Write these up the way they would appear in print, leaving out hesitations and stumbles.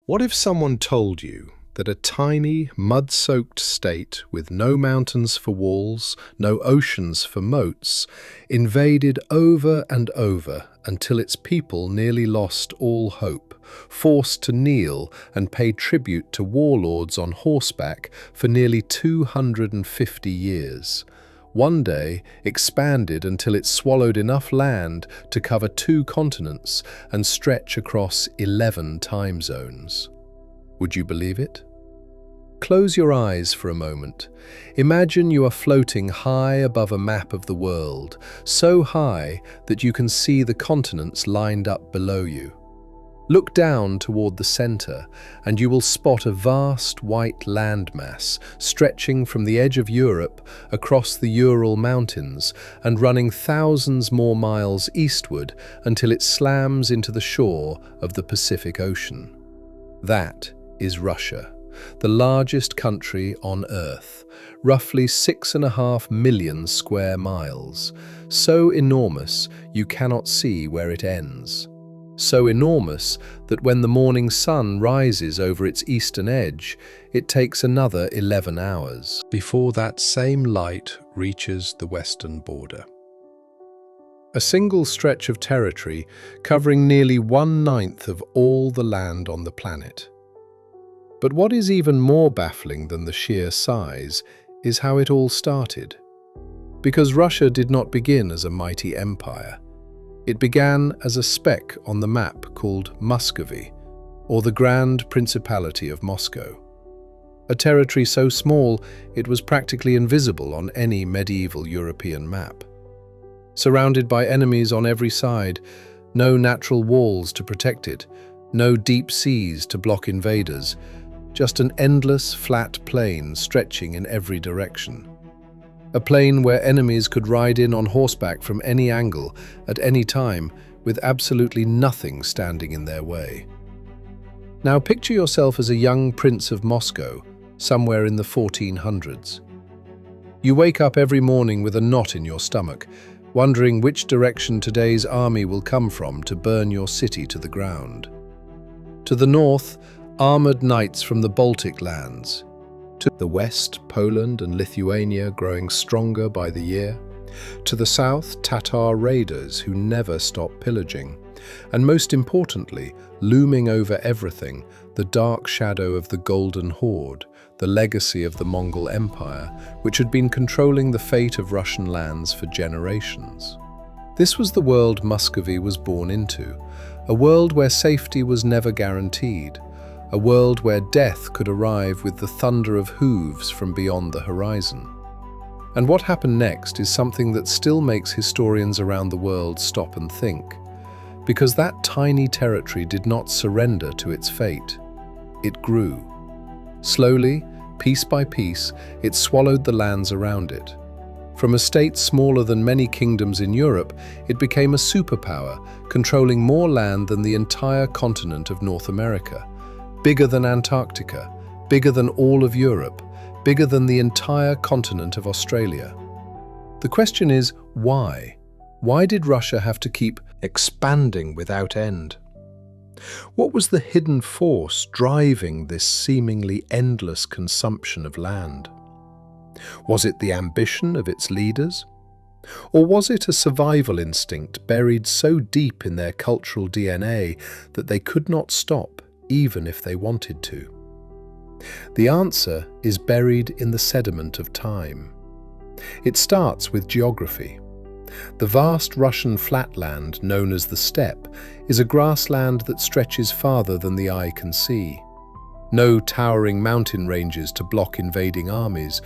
What if someone told you that a tiny, mud-soaked state with no mountains for walls, no oceans for moats, invaded over and over until its people nearly lost all hope, forced to kneel and pay tribute to warlords on horseback for nearly 250 years? One day expanded until it swallowed enough land to cover 2 continents and stretch across 11 time zones. Would you believe it? Close your eyes for a moment. Imagine you are floating high above a map of the world, so high that you can see the continents lined up below you. Look down toward the center, and you will spot a vast white landmass stretching from the edge of Europe across the Ural Mountains and running thousands more miles eastward until it slams into the shore of the Pacific Ocean. That is Russia, the largest country on Earth, roughly 6.5 million square miles, so enormous you cannot see where it ends. So enormous that when the morning sun rises over its eastern edge, it takes another 11 hours before that same light reaches the western border. A single stretch of territory covering nearly 1/9 of all the land on the planet. But what is even more baffling than the sheer size is how it all started. Because Russia did not begin as a mighty empire. It began as a speck on the map called Muscovy, or the Grand Principality of Moscow. A territory so small it was practically invisible on any medieval European map. Surrounded by enemies on every side, no natural walls to protect it, no deep seas to block invaders, just an endless flat plain stretching in every direction. A plain where enemies could ride in on horseback from any angle, at any time, with absolutely nothing standing in their way. Now picture yourself as a young prince of Moscow, somewhere in the 1400s. You wake up every morning with a knot in your stomach, wondering which direction today's army will come from to burn your city to the ground. To the north, armored knights from the Baltic lands. To the west, Poland and Lithuania growing stronger by the year. To the south, Tatar raiders who never stop pillaging. And most importantly, looming over everything, the dark shadow of the Golden Horde, the legacy of the Mongol Empire, which had been controlling the fate of Russian lands for generations. This was the world Muscovy was born into, a world where safety was never guaranteed. A world where death could arrive with the thunder of hooves from beyond the horizon. And what happened next is something that still makes historians around the world stop and think. Because that tiny territory did not surrender to its fate. It grew. Slowly, piece by piece, it swallowed the lands around it. From a state smaller than many kingdoms in Europe, it became a superpower, controlling more land than the entire continent of North America. Bigger than Antarctica, bigger than all of Europe, bigger than the entire continent of Australia. The question is, why? Why did Russia have to keep expanding without end? What was the hidden force driving this seemingly endless consumption of land? Was it the ambition of its leaders? Or was it a survival instinct buried so deep in their cultural DNA that they could not stop, even if they wanted to? The answer is buried in the sediment of time. It starts with geography. The vast Russian flatland known as the steppe is a grassland that stretches farther than the eye can see. No towering mountain ranges to block invading armies,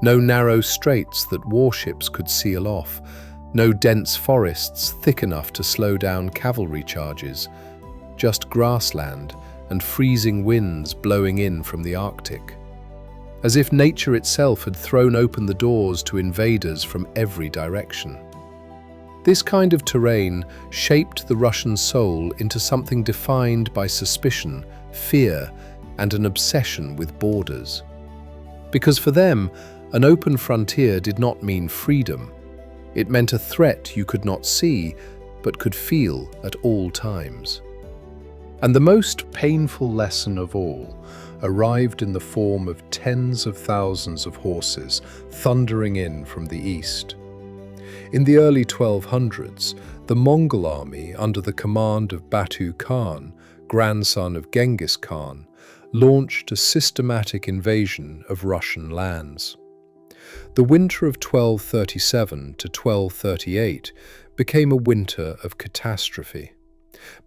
no narrow straits that warships could seal off, no dense forests thick enough to slow down cavalry charges, just grassland and freezing winds blowing in from the Arctic. As if nature itself had thrown open the doors to invaders from every direction. This kind of terrain shaped the Russian soul into something defined by suspicion, fear, and an obsession with borders. Because for them, an open frontier did not mean freedom. It meant a threat you could not see, but could feel at all times. And the most painful lesson of all arrived in the form of tens of thousands of horses thundering in from the east. In the early 1200s, the Mongol army, under the command of Batu Khan, grandson of Genghis Khan, launched a systematic invasion of Russian lands. The winter of 1237 to 1238 became a winter of catastrophe.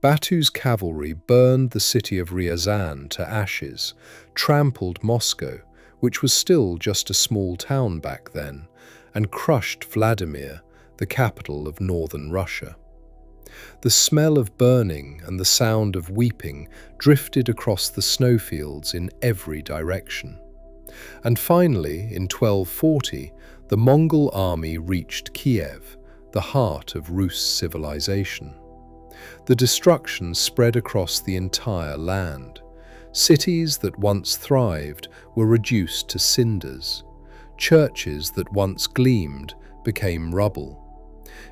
Batu's cavalry burned the city of Ryazan to ashes, trampled Moscow, which was still just a small town back then, and crushed Vladimir, the capital of northern Russia. The smell of burning and the sound of weeping drifted across the snowfields in every direction. And finally, in 1240, the Mongol army reached Kiev, the heart of Rus civilization. The destruction spread across the entire land. Cities that once thrived were reduced to cinders. Churches that once gleamed became rubble.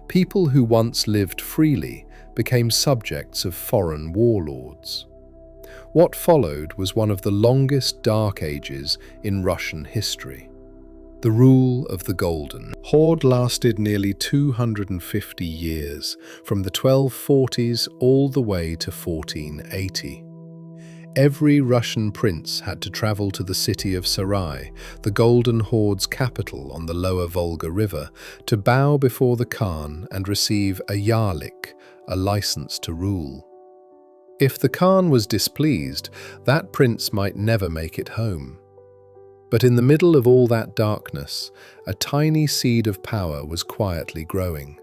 People who once lived freely became subjects of foreign warlords. What followed was one of the longest dark ages in Russian history. The rule of the Golden Horde lasted nearly 250 years, from the 1240s all the way to 1480. Every Russian prince had to travel to the city of Sarai, the Golden Horde's capital on the lower Volga River, to bow before the Khan and receive a yarlik, a license to rule. If the Khan was displeased, that prince might never make it home. But in the middle of all that darkness, a tiny seed of power was quietly growing.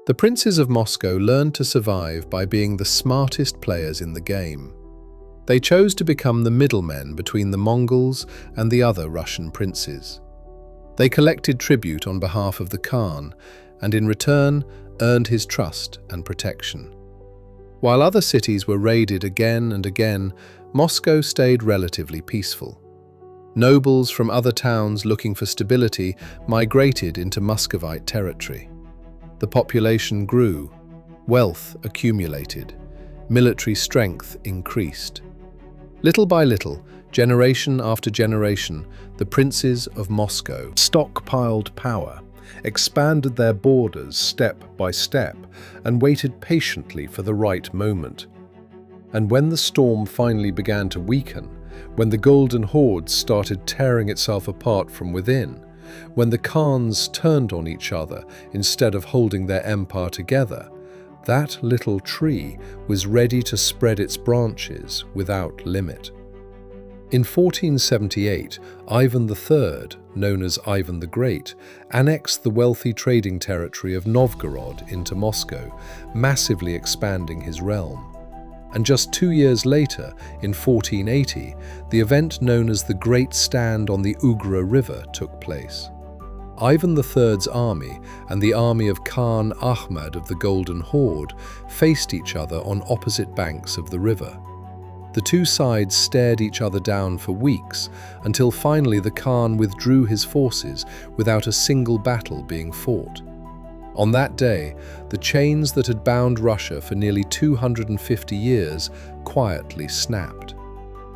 The princes of Moscow learned to survive by being the smartest players in the game. They chose to become the middlemen between the Mongols and the other Russian princes. They collected tribute on behalf of the Khan, and in return earned his trust and protection. While other cities were raided again and again, Moscow stayed relatively peaceful. Nobles from other towns looking for stability migrated into Muscovite territory. The population grew, wealth accumulated, military strength increased. Little by little, generation after generation, the princes of Moscow stockpiled power, expanded their borders step by step, and waited patiently for the right moment. And when the storm finally began to weaken, when the Golden Horde started tearing itself apart from within, when the Khans turned on each other instead of holding their empire together, that little tree was ready to spread its branches without limit. In 1478, Ivan III, known as Ivan the Great, annexed the wealthy trading territory of Novgorod into Moscow, massively expanding his realm. And just 2 years later, in 1480, the event known as the Great Stand on the Ugra River took place. Ivan III's army and the army of Khan Ahmad of the Golden Horde faced each other on opposite banks of the river. The two sides stared each other down for weeks, until finally the Khan withdrew his forces without a single battle being fought. On that day, the chains that had bound Russia for nearly 250 years quietly snapped.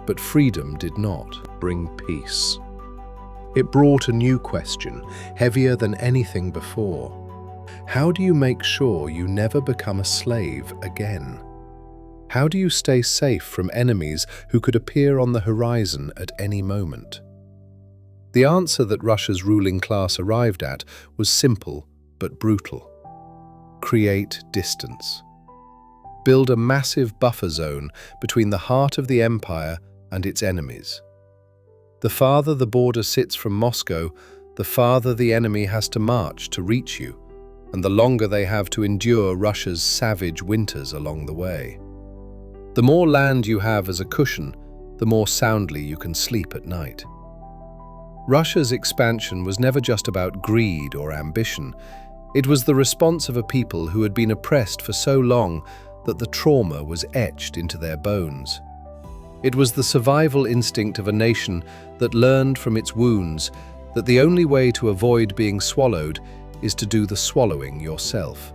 But freedom did not bring peace. It brought a new question, heavier than anything before. How do you make sure you never become a slave again? How do you stay safe from enemies who could appear on the horizon at any moment? The answer that Russia's ruling class arrived at was simple but brutal. Create distance. Build a massive buffer zone between the heart of the empire and its enemies. The farther the border sits from Moscow, the farther the enemy has to march to reach you, and the longer they have to endure Russia's savage winters along the way. The more land you have as a cushion, the more soundly you can sleep at night. Russia's expansion was never just about greed or ambition. It was the response of a people who had been oppressed for so long that the trauma was etched into their bones. It was the survival instinct of a nation that learned from its wounds that the only way to avoid being swallowed is to do the swallowing yourself.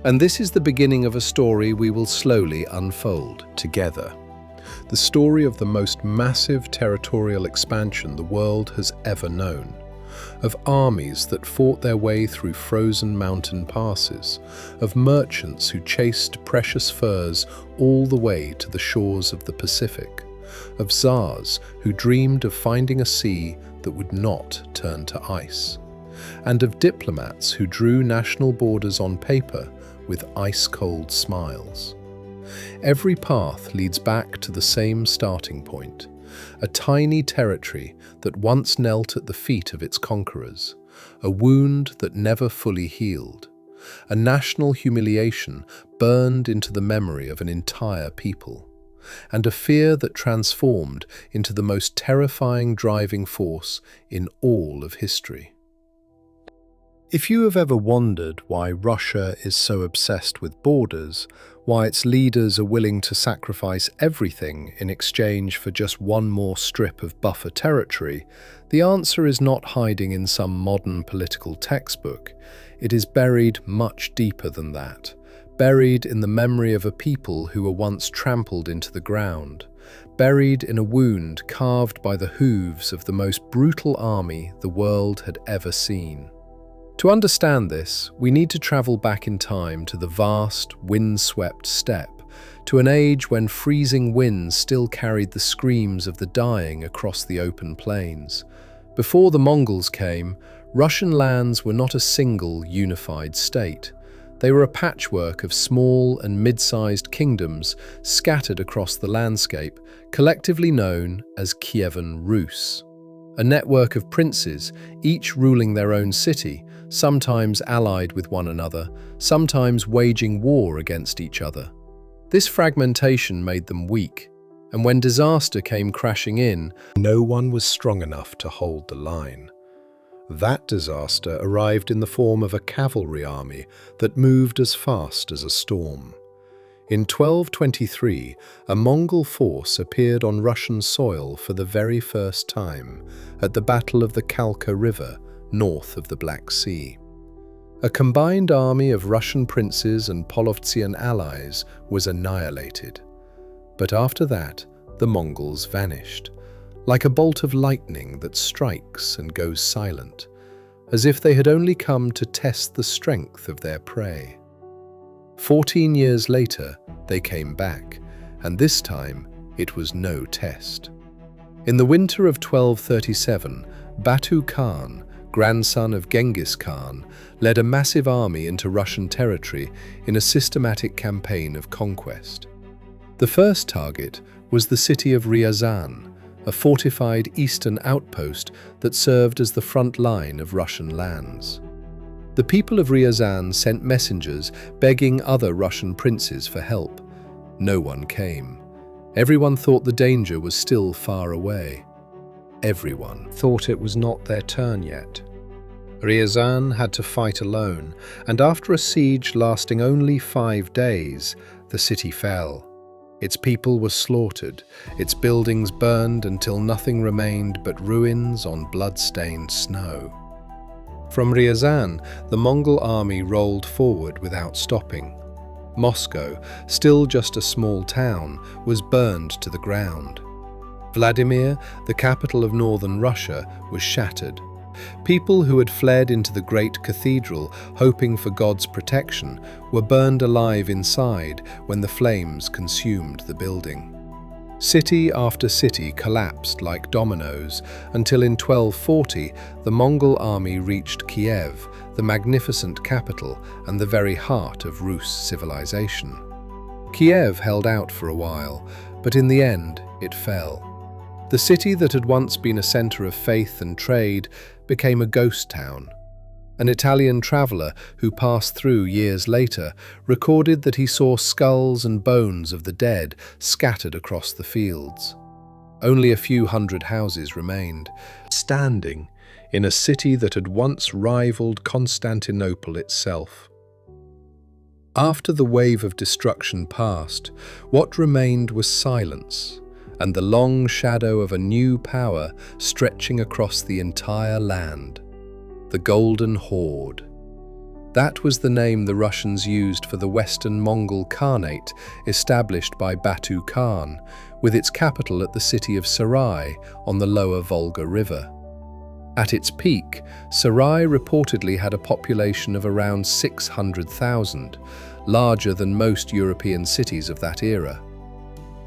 And this is the beginning of a story we will slowly unfold together. The story of the most massive territorial expansion the world has ever known. Of armies that fought their way through frozen mountain passes, of merchants who chased precious furs all the way to the shores of the Pacific, of czars who dreamed of finding a sea that would not turn to ice, and of diplomats who drew national borders on paper with ice-cold smiles. Every path leads back to the same starting point, a tiny territory that once knelt at the feet of its conquerors, a wound that never fully healed, a national humiliation burned into the memory of an entire people, and a fear that transformed into the most terrifying driving force in all of history. If you have ever wondered why Russia is so obsessed with borders, why its leaders are willing to sacrifice everything in exchange for just one more strip of buffer territory, the answer is not hiding in some modern political textbook. It is buried much deeper than that, buried in the memory of a people who were once trampled into the ground, buried in a wound carved by the hooves of the most brutal army the world had ever seen. To understand this, we need to travel back in time to the vast, wind-swept steppe, to an age when freezing winds still carried the screams of the dying across the open plains. Before the Mongols came, Russian lands were not a single, unified state. They were a patchwork of small and mid-sized kingdoms scattered across the landscape, collectively known as Kievan Rus. A network of princes, each ruling their own city, sometimes allied with one another, sometimes waging war against each other. This fragmentation made them weak, and when disaster came crashing in, no one was strong enough to hold the line. That disaster arrived in the form of a cavalry army that moved as fast as a storm. In 1223, a Mongol force appeared on Russian soil for the very first time at the Battle of the Kalka River, north of the Black Sea. A combined army of Russian princes and Polovtsian allies was annihilated. But after that, the Mongols vanished, like a bolt of lightning that strikes and goes silent, as if they had only come to test the strength of their prey. 14 years later, they came back, and this time it was no test. In the winter of 1237, Batu Khan, grandson of Genghis Khan, led a massive army into Russian territory in a systematic campaign of conquest. The first target was the city of Ryazan, a fortified eastern outpost that served as the front line of Russian lands. The people of Ryazan sent messengers begging other Russian princes for help. No one came. Everyone thought the danger was still far away. Everyone thought it was not their turn yet. Ryazan had to fight alone, and after a siege lasting only 5 days, the city fell. Its people were slaughtered, its buildings burned until nothing remained but ruins on blood-stained snow. From Ryazan, the Mongol army rolled forward without stopping. Moscow, still just a small town, was burned to the ground. Vladimir, the capital of northern Russia, was shattered. People who had fled into the great cathedral, hoping for God's protection, were burned alive inside when the flames consumed the building. City after city collapsed like dominoes until in 1240 the Mongol army reached Kiev, the magnificent capital and the very heart of Rus civilization. Kiev held out for a while, but in the end it fell. The city that had once been a center of faith and trade became a ghost town. An Italian traveler who passed through years later recorded that he saw skulls and bones of the dead scattered across the fields. Only a few hundred houses remained, standing in a city that had once rivaled Constantinople itself. After the wave of destruction passed, what remained was silence, and the long shadow of a new power stretching across the entire land. The Golden Horde. That was the name the Russians used for the Western Mongol Khanate established by Batu Khan, with its capital at the city of Sarai on the lower Volga River. At its peak, Sarai reportedly had a population of around 600,000, larger than most European cities of that era.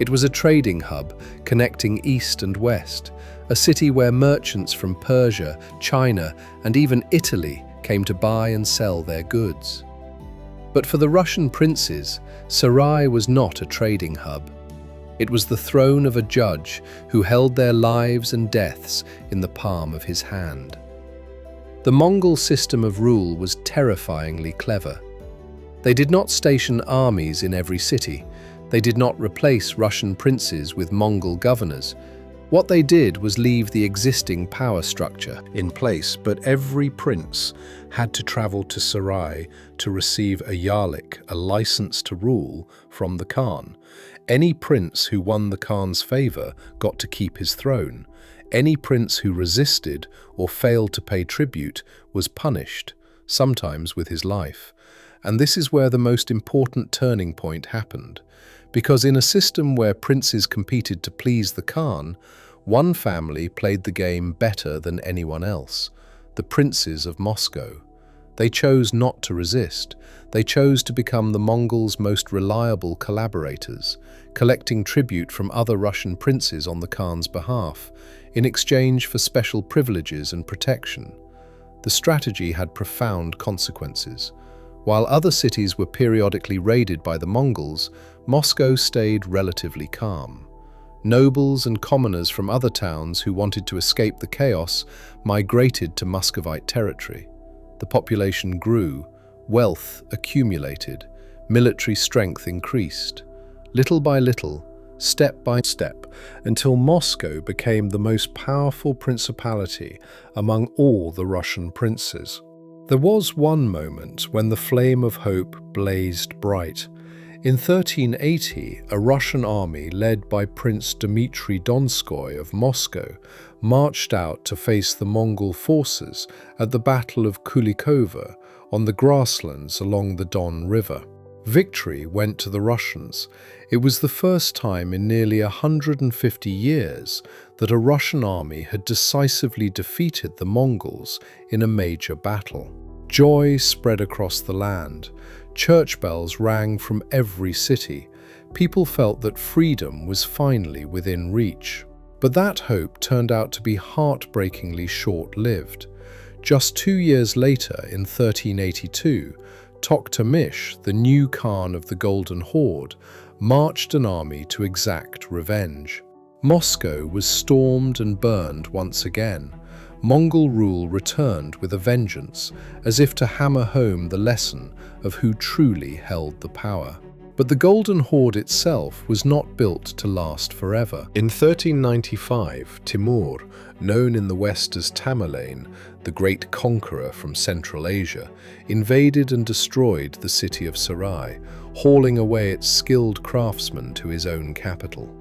It was a trading hub connecting east and west, a city where merchants from Persia, China, and even Italy came to buy and sell their goods. But for the Russian princes, Sarai was not a trading hub. It was the throne of a judge who held their lives and deaths in the palm of his hand. The Mongol system of rule was terrifyingly clever. They did not station armies in every city. They did not replace Russian princes with Mongol governors. What they did was leave the existing power structure in place, but every prince had to travel to Sarai to receive a yarlik, a license to rule, from the Khan. Any prince who won the Khan's favor got to keep his throne. Any prince who resisted or failed to pay tribute was punished, sometimes with his life. And this is where the most important turning point happened. Because in a system where princes competed to please the Khan, one family played the game better than anyone else, the princes of Moscow. They chose not to resist. They chose to become the Mongols' most reliable collaborators, collecting tribute from other Russian princes on the Khan's behalf, in exchange for special privileges and protection. The strategy had profound consequences. While other cities were periodically raided by the Mongols, Moscow stayed relatively calm. Nobles and commoners from other towns who wanted to escape the chaos migrated to Muscovite territory. The population grew, wealth accumulated, military strength increased. Little by little, step by step, until Moscow became the most powerful principality among all the Russian princes. There was one moment when the flame of hope blazed bright. In 1380, a Russian army led by Prince Dmitry Donskoy of Moscow marched out to face the Mongol forces at the Battle of Kulikovo on the grasslands along the Don River. Victory went to the Russians. It was the first time in nearly 150 years that a Russian army had decisively defeated the Mongols in a major battle. Joy spread across the land. Church bells rang from every city. People felt that freedom was finally within reach. But that hope turned out to be heartbreakingly short-lived. Just 2 years later, in 1382, Toktamish, the new Khan of the Golden Horde, marched an army to exact revenge. Moscow was stormed and burned once again. Mongol rule returned with a vengeance, as if to hammer home the lesson of who truly held the power. But the Golden Horde itself was not built to last forever. In 1395, Timur, known in the West as Tamerlane, the great conqueror from Central Asia, invaded and destroyed the city of Sarai, hauling away its skilled craftsmen to his own capital.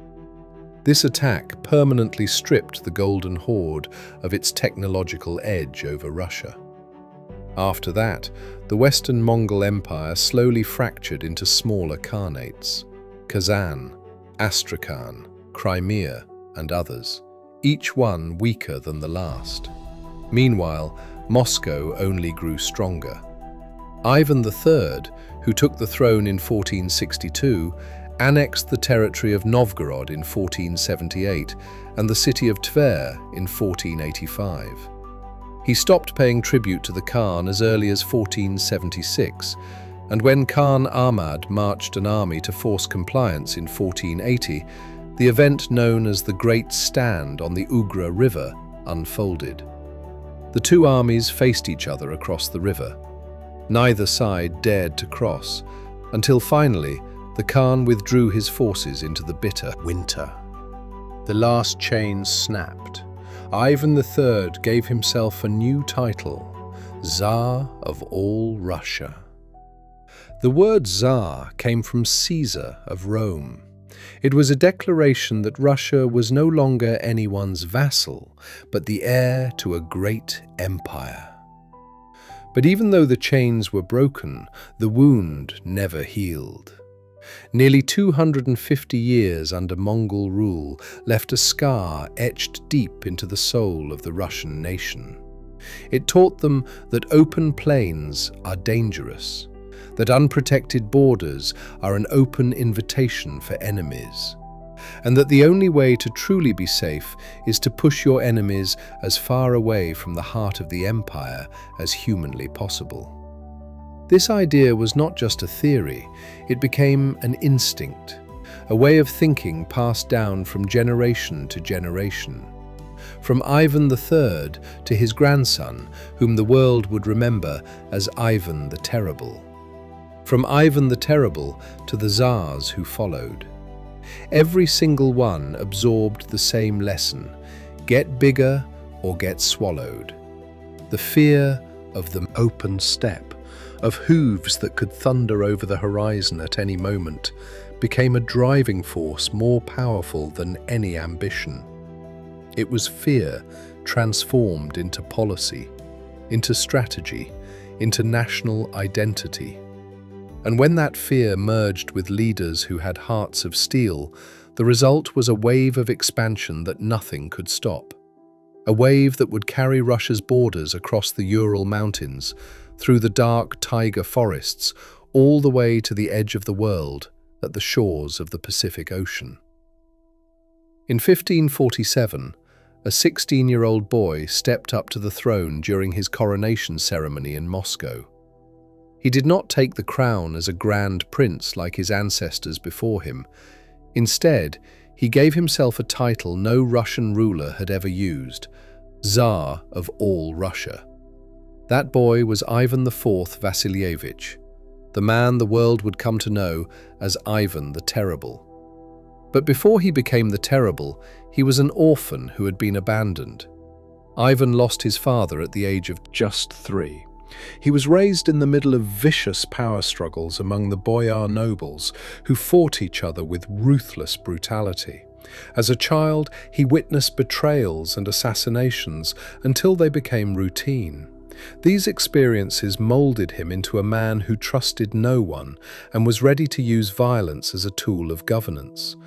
This attack permanently stripped the Golden Horde of its technological edge over Russia. After that, the Western Mongol Empire slowly fractured into smaller khanates: Kazan, Astrakhan, Crimea, and others, each one weaker than the last. Meanwhile, Moscow only grew stronger. Ivan III, who took the throne in 1462, annexed the territory of Novgorod in 1478 and the city of Tver in 1485. He stopped paying tribute to the Khan as early as 1476, and when Khan Ahmad marched an army to force compliance in 1480, the event known as the Great Stand on the Ugra River unfolded. The two armies faced each other across the river. Neither side dared to cross, until finally the Khan withdrew his forces into the bitter winter. The last chain snapped. Ivan III gave himself a new title, Tsar of all Russia. The word Tsar came from Caesar of Rome. It was a declaration that Russia was no longer anyone's vassal, but the heir to a great empire. But even though the chains were broken, the wound never healed. Nearly 250 years under Mongol rule left a scar etched deep into the soul of the Russian nation. It taught them that open plains are dangerous, that unprotected borders are an open invitation for enemies, and that the only way to truly be safe is to push your enemies as far away from the heart of the empire as humanly possible. This idea was not just a theory, it became an instinct, a way of thinking passed down from generation to generation. From Ivan III to his grandson, whom the world would remember as Ivan the Terrible. From Ivan the Terrible to the Tsars who followed. Every single one absorbed the same lesson: get bigger or get swallowed. The fear of the open steppe, of hooves that could thunder over the horizon at any moment, became a driving force more powerful than any ambition. It was fear transformed into policy, into strategy, into national identity. And when that fear merged with leaders who had hearts of steel, the result was a wave of expansion that nothing could stop. A wave that would carry Russia's borders across the Ural Mountains, through the dark taiga forests, all the way to the edge of the world, at the shores of the Pacific Ocean. In 1547, a 16-year-old boy stepped up to the throne during his coronation ceremony in Moscow. He did not take the crown as a grand prince like his ancestors before him. Instead, he gave himself a title no Russian ruler had ever used: Tsar of all Russia. That boy was Ivan IV Vasilievich, the man the world would come to know as Ivan the Terrible. But before he became the Terrible, he was an orphan who had been abandoned. Ivan lost his father at the age of just 3. He was raised in the middle of vicious power struggles among the boyar nobles who fought each other with ruthless brutality. As a child, he witnessed betrayals and assassinations until they became routine. These experiences molded him into a man who trusted no one and was ready to use violence as a tool of governance.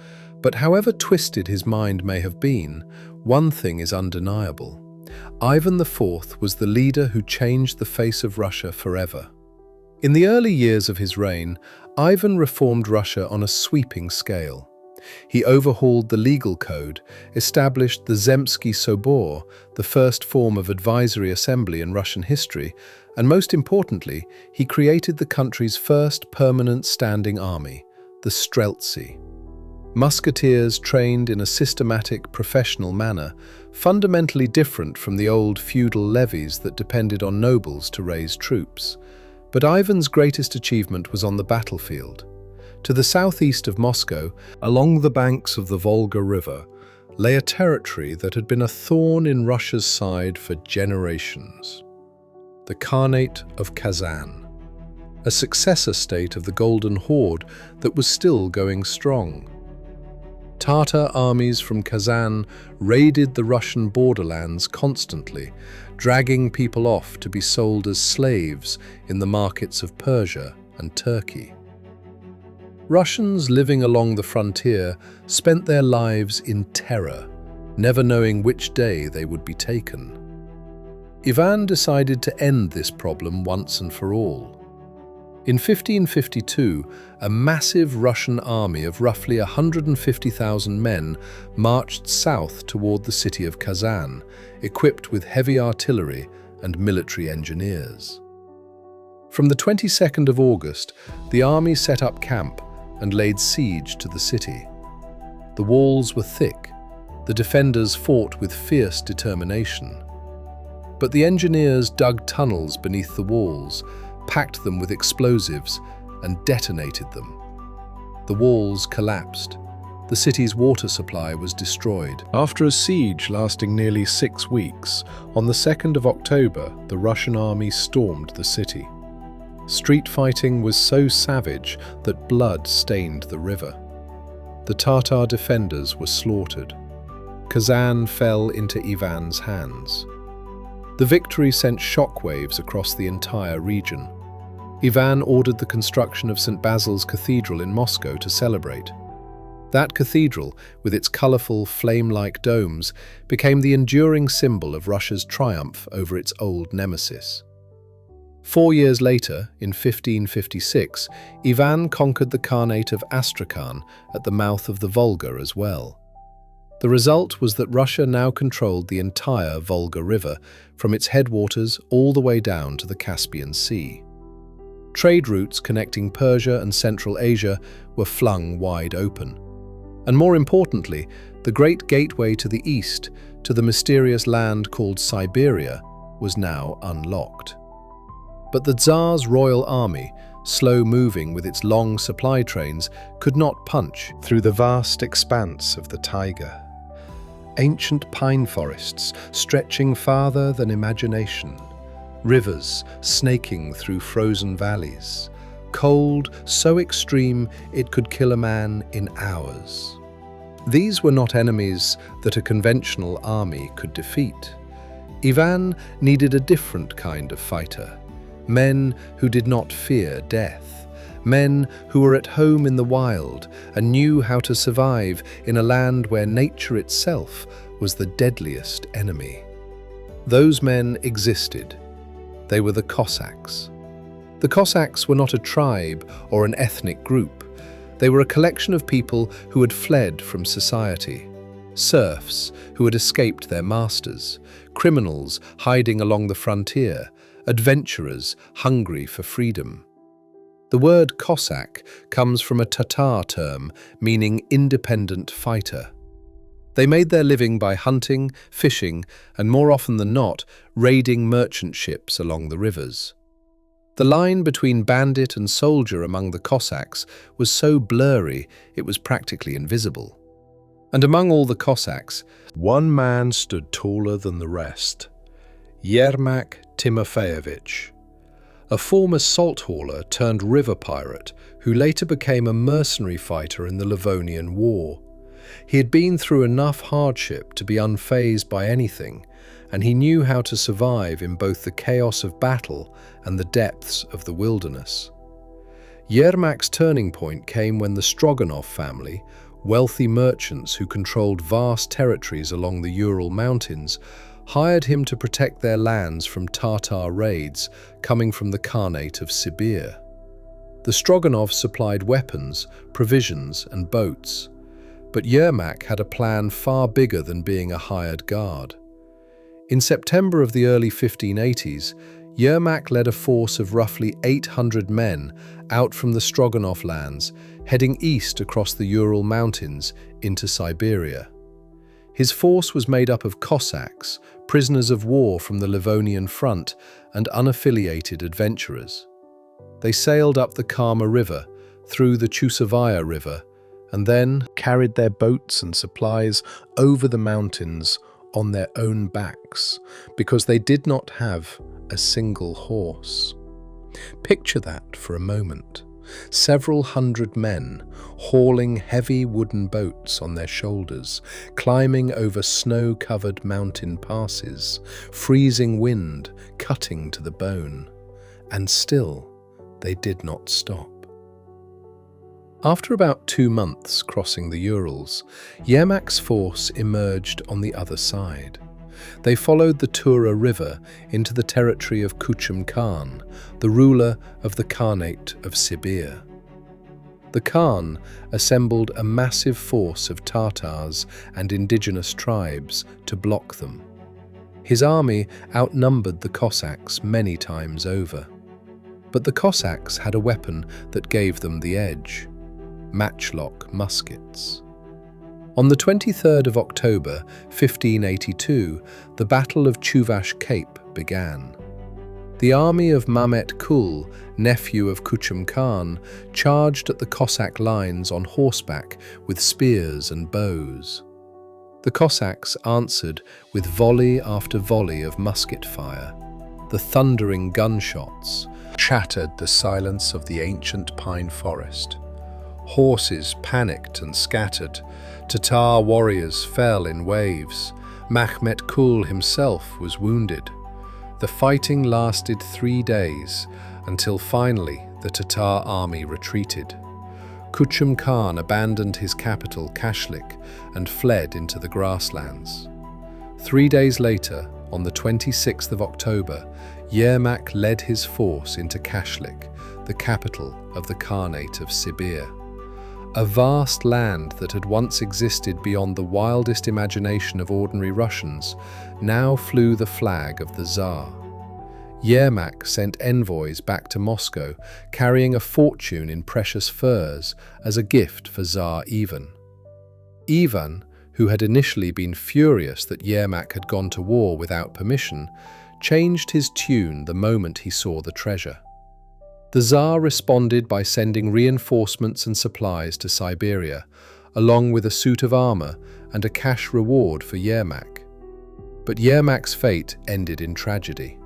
But however twisted his mind may have been, one thing is undeniable. Ivan IV was the leader who changed the face of Russia forever. In the early years of his reign, Ivan reformed Russia on a sweeping scale. He overhauled the legal code, established the Zemsky Sobor, the first form of advisory assembly in Russian history, and most importantly, he created the country's first permanent standing army, the Streltsy. Musketeers trained in a systematic, professional manner, fundamentally different from the old feudal levies that depended on nobles to raise troops. But Ivan's greatest achievement was on the battlefield. To the southeast of Moscow, along the banks of the Volga River, lay a territory that had been a thorn in Russia's side for generations. The Khanate of Kazan, a successor state of the Golden Horde that was still going strong. Tatar armies from Kazan raided the Russian borderlands constantly, dragging people off to be sold as slaves in the markets of Persia and Turkey. Russians living along the frontier spent their lives in terror, never knowing which day they would be taken. Ivan decided to end this problem once and for all. In 1552, a massive Russian army of roughly 150,000 men marched south toward the city of Kazan, equipped with heavy artillery and military engineers. From the 22nd of August, the army set up camp and laid siege to the city. The walls were thick, the defenders fought with fierce determination. But the engineers dug tunnels beneath the walls, packed them with explosives, and detonated them. The walls collapsed. The city's water supply was destroyed. After a siege lasting nearly 6 weeks, on the 2nd of October, the Russian army stormed the city. Street fighting was so savage that blood stained the river. The Tatar defenders were slaughtered. Kazan fell into Ivan's hands. The victory sent shockwaves across the entire region. Ivan ordered the construction of St. Basil's Cathedral in Moscow to celebrate. That cathedral, with its colourful, flame-like domes, became the enduring symbol of Russia's triumph over its old nemesis. 4 years later, in 1556, Ivan conquered the Khanate of Astrakhan at the mouth of the Volga as well. The result was that Russia now controlled the entire Volga River, from its headwaters all the way down to the Caspian Sea. Trade routes connecting Persia and Central Asia were flung wide open. And more importantly, the great gateway to the east, to the mysterious land called Siberia, was now unlocked. But the Tsar's royal army, slow-moving with its long supply trains, could not punch through the vast expanse of the taiga. Ancient pine forests stretching farther than imagination, rivers snaking through frozen valleys, cold so extreme it could kill a man in hours. These were not enemies that a conventional army could defeat. Ivan needed a different kind of fighter, men who did not fear death, men who were at home in the wild and knew how to survive in a land where nature itself was the deadliest enemy. Those men existed. They were the Cossacks. The Cossacks were not a tribe or an ethnic group. They were a collection of people who had fled from society, serfs who had escaped their masters, criminals hiding along the frontier, adventurers hungry for freedom. The word Cossack comes from a Tatar term meaning independent fighter. They made their living by hunting, fishing, and more often than not, raiding merchant ships along the rivers. The line between bandit and soldier among the Cossacks was so blurry it was practically invisible. And among all the Cossacks, one man stood taller than the rest: Yermak Timofeyevich, a former salt hauler turned river pirate who later became a mercenary fighter in the Livonian War. He had been through enough hardship to be unfazed by anything, and he knew how to survive in both the chaos of battle and the depths of the wilderness. Yermak's turning point came when the Stroganov family, wealthy merchants who controlled vast territories along the Ural Mountains, hired him to protect their lands from Tatar raids coming from the Khanate of Siberia. The Stroganovs supplied weapons, provisions, and boats, but Yermak had a plan far bigger than being a hired guard. In September of the early 1580s, Yermak led a force of roughly 800 men out from the Stroganov lands, heading east across the Ural Mountains into Siberia. His force was made up of Cossacks, prisoners of war from the Livonian front, and unaffiliated adventurers. They sailed up the Kama River, through the Chusovaya River, and then carried their boats and supplies over the mountains on their own backs, because they did not have a single horse. Picture that for a moment. Several hundred men hauling heavy wooden boats on their shoulders, climbing over snow-covered mountain passes, freezing wind cutting to the bone, and still they did not stop. After about 2 months crossing the Urals, Yermak's force emerged on the other side. They followed the Tura River into the territory of Kuchum Khan, the ruler of the Khanate of Siberia. The Khan assembled a massive force of Tatars and indigenous tribes to block them. His army outnumbered the Cossacks many times over. But the Cossacks had a weapon that gave them the edge: matchlock muskets. On the 23rd of October 1582, the Battle of Chuvash Cape began. The army of Mamet Kul, nephew of Kuchum Khan, charged at the Cossack lines on horseback with spears and bows. The Cossacks answered with volley after volley of musket fire. The thundering gunshots shattered the silence of the ancient pine forest. Horses panicked and scattered. Tatar warriors fell in waves. Makhmet Kul himself was wounded. The fighting lasted 3 days, until finally the Tatar army retreated. Kuchum Khan abandoned his capital, Kashlik, and fled into the grasslands. 3 days later, on the 26th of October, Yermak led his force into Kashlik, the capital of the Khanate of Siberia. A vast land that had once existed beyond the wildest imagination of ordinary Russians now flew the flag of the Tsar. Yermak sent envoys back to Moscow, carrying a fortune in precious furs as a gift for Tsar Ivan. Ivan, who had initially been furious that Yermak had gone to war without permission, changed his tune the moment he saw the treasure. The Tsar responded by sending reinforcements and supplies to Siberia, along with a suit of armor and a cash reward for Yermak. But Yermak's fate ended in tragedy.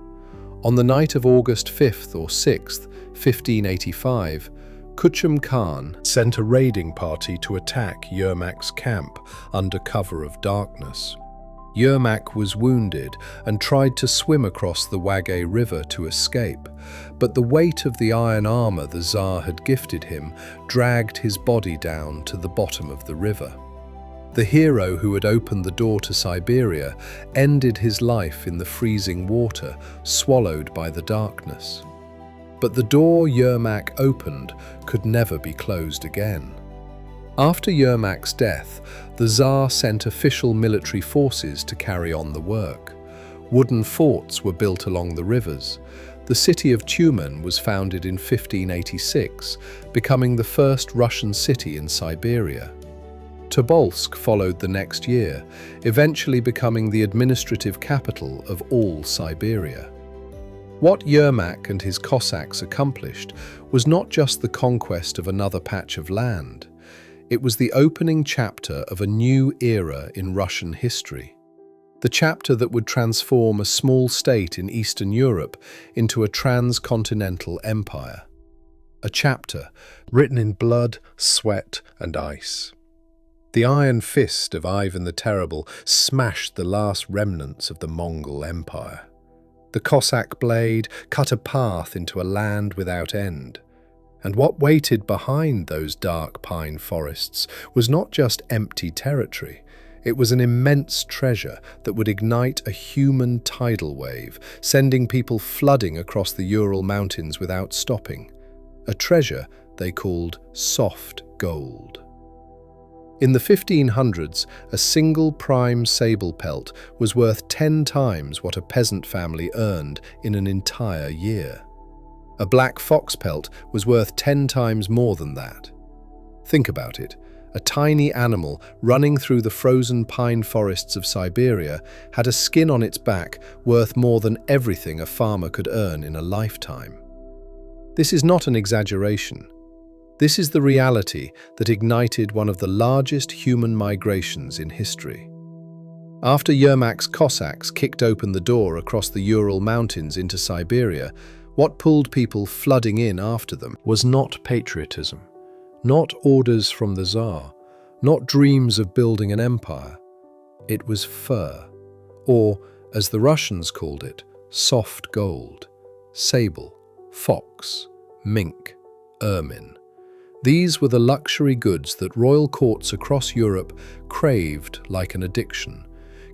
On the night of August 5th or 6th, 1585, Kuchum Khan sent a raiding party to attack Yermak's camp under cover of darkness. Yermak was wounded and tried to swim across the Wagay River to escape, but the weight of the iron armor the Tsar had gifted him dragged his body down to the bottom of the river. The hero who had opened the door to Siberia ended his life in the freezing water, swallowed by the darkness. But the door Yermak opened could never be closed again. After Yermak's death, the Tsar sent official military forces to carry on the work. Wooden forts were built along the rivers. The city of Tyumen was founded in 1586, becoming the first Russian city in Siberia. Tobolsk followed the next year, eventually becoming the administrative capital of all Siberia. What Yermak and his Cossacks accomplished was not just the conquest of another patch of land. It was the opening chapter of a new era in Russian history. The chapter that would transform a small state in Eastern Europe into a transcontinental empire. A chapter written in blood, sweat, and ice. The iron fist of Ivan the Terrible smashed the last remnants of the Mongol Empire. The Cossack blade cut a path into a land without end. And what waited behind those dark pine forests was not just empty territory. It was an immense treasure that would ignite a human tidal wave, sending people flooding across the Ural Mountains without stopping. A treasure they called soft gold. In the 1500s, a single prime sable pelt was worth 10 times what a peasant family earned in an entire year. A black fox pelt was worth 10 times more than that. Think about it. A tiny animal running through the frozen pine forests of Siberia had a skin on its back worth more than everything a farmer could earn in a lifetime. This is not an exaggeration. This is the reality that ignited one of the largest human migrations in history. After Yermak's Cossacks kicked open the door across the Ural Mountains into Siberia, what pulled people flooding in after them was not patriotism, not orders from the Tsar, not dreams of building an empire. It was fur, or, as the Russians called it, soft gold, sable, fox, mink, ermine. These were the luxury goods that royal courts across Europe craved like an addiction.